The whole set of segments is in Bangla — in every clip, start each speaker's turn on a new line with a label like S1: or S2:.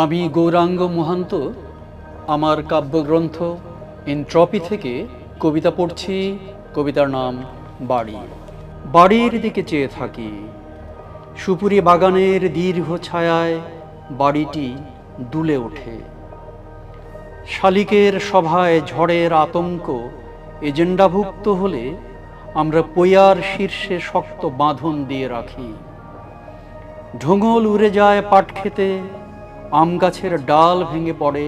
S1: আমি গৌরাঙ্গ মহান্ত আমার কাব্যগ্রন্থ এনট্রপি থেকে কবিতা পড়ছি। কবিতার নাম বাড়ি। বাড়ির দিকে চেয়ে থাকি, সুপুরি বাগানের দীর্ঘ ছায়ায় বাড়িটি দুলে ওঠে। শালিকের সভায় ঝড়ের আতঙ্ক এজেন্ডাভুক্ত হলে আমরা পইয়ার শীর্ষে শক্ত বাঁধন দিয়ে রাখি। ঢোঙল উড়ে যায় পাট খেতে, আম গাছের ডাল ভেঙে পড়ে।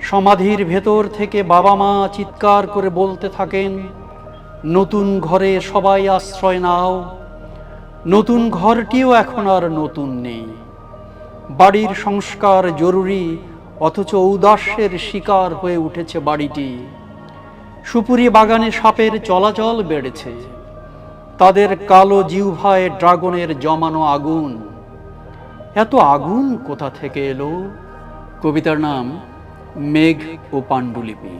S1: সমাধির ভেতর থেকে বাবা মা চিৎকার করে বলতে থাকেন, নতুন ঘরে সবাই আশ্রয় নাও। নতুন ঘরটিও এখন আর নতুন নেই। বাড়ির সংস্কার জরুরি, অথচ ঔদাস্যের শিকার হয়ে উঠেছে বাড়িটি। সুপুরি বাগানে সাপের চলাচল বেড়েছে, তাদের কালো জিহ্বায় ড্রাগনের জমানো আগুন। এত আগুন কোথা থেকে এলো? কবিতার নাম মেঘ ও পাণ্ডুলিপি।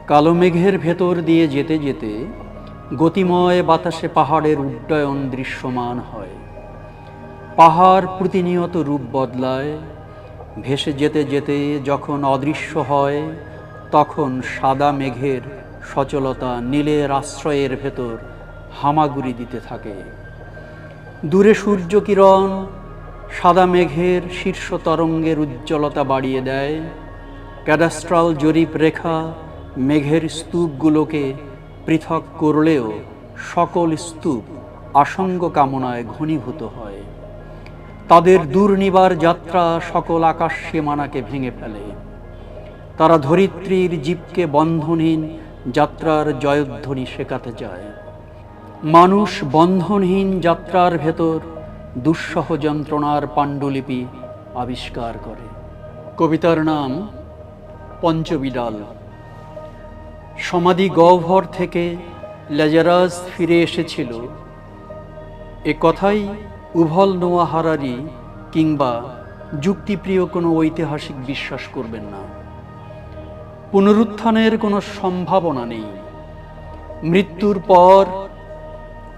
S1: কালো মেঘের ভেতর দিয়ে যেতে যেতে গতিময় বাতাসে পাহাড়ের উড্ডয়ন দৃশ্যমান হয়। পাহাড় প্রতিনিয়ত রূপ বদলায়। ভেসে যেতে যেতে যখন অদৃশ্য হয়, তখন সাদা মেঘের সচলতা নীলের আশ্রয়ের ভেতর হামাগুড়ি দিতে থাকে। দূরে সূর্য কিরণ সাদা মেঘের শীর্ষ তরঙ্গের উজ্জ্বলতা বাড়িয়ে দেয়। ক্যাডাস্ট্রাল জরিপ রেখা মেঘের স্তূপগুলোকে পৃথক করলেও সকল স্তূপ আসঙ্গ কামনায় ঘনীভূত হয়। তাদের দূর নিবার যাত্রা সকল আকাশ সীমানাকে ভেঙে ফেলে। তারা ধরিত্রীর জীবকে বন্ধনহীন যাত্রার জয়ধ্বনি শেখাতে চায়। মানুষ বন্ধনহীন যাত্রার ভেতর দুঃসহ যন্ত্রণার পাণ্ডুলিপি আবিষ্কার করে। কবিতার নাম পঞ্চবিডাল। সমাধি গহ্বর থেকে ল্যাজারাস ফিরে এসেছিল, এ কথাই উভল নোয়া হারারি কিংবা যুক্তিপ্রিয় কোনো ঐতিহাসিক বিশ্বাস করবেন না। পুনরুত্থানের কোনো সম্ভাবনা নেই। মৃত্যুর পর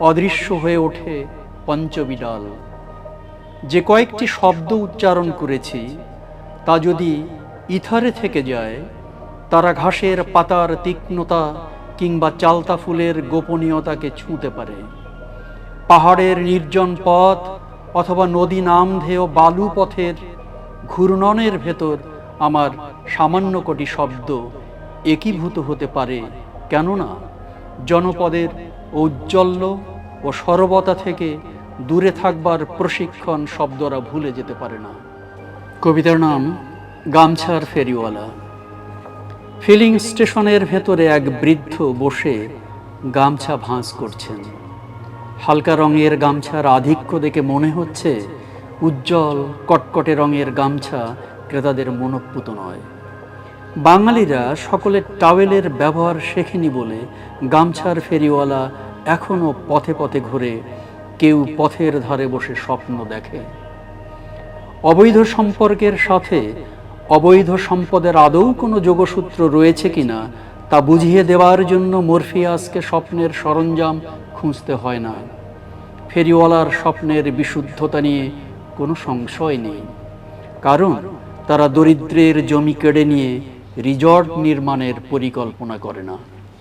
S1: অদৃশ্য হয়ে ওঠে পঞ্চবিডাল। যে কয়েকটি শব্দ উচ্চারণ করেছি তা যদি ইথারে থেকে যায়, তারা ঘাসের পাতার তীক্ষ্ণতা কিংবা চালতা ফুলের গোপনীয়তাকে ছুঁতে পারে। পাহাড়ের নির্জন পথ অথবা নদী নামধেয় বালু পথের ঘূর্ণনের ভেতর আমার সামান্য কটি শব্দ একীভূত হতে পারে, কেননা জনপদের ঔজ্জ্বল্য ও সরবতা থেকে দূরে থাকবার প্রশিক্ষণ শব্দরা ভুলে যেতে পারে না। কবিতার নাম গামছার ফেরিওয়ালা। ফিলিং স্টেশনের ভেতরে এক বৃদ্ধ বসে গামছা ভাঁজ করছেন। হালকা রঙের গামছার আধিক্য দেখে মনে হচ্ছে উজ্জ্বল কটকটে রঙের গামছা ক্রেতাদের মনোপুত নয়। বাঙালিরা সকলে টাওয়েলের ব্যবহার শেখেনি বলে গামছার ফেরিওয়ালা এখনো পথে পথে ঘুরে, কেউ পথের ধারে বসে স্বপ্ন দেখে। অবৈধ সম্পর্কের সাথে অবৈধ সম্পদের আদৌ কোনো যোগসূত্র রয়েছে কিনা তা বুঝিয়ে দেওয়ার জন্য মরফিয়াসকে স্বপ্নের সরঞ্জাম খুঁজতে হয় না। ফেরিওয়ালার স্বপ্নের বিশুদ্ধতা নিয়ে কোনো সংশয় নেই, কারণ তারা দরিদ্রের জমি কেড়ে নিয়ে রিসর্ট নির্মাণের পরিকল্পনা করে না।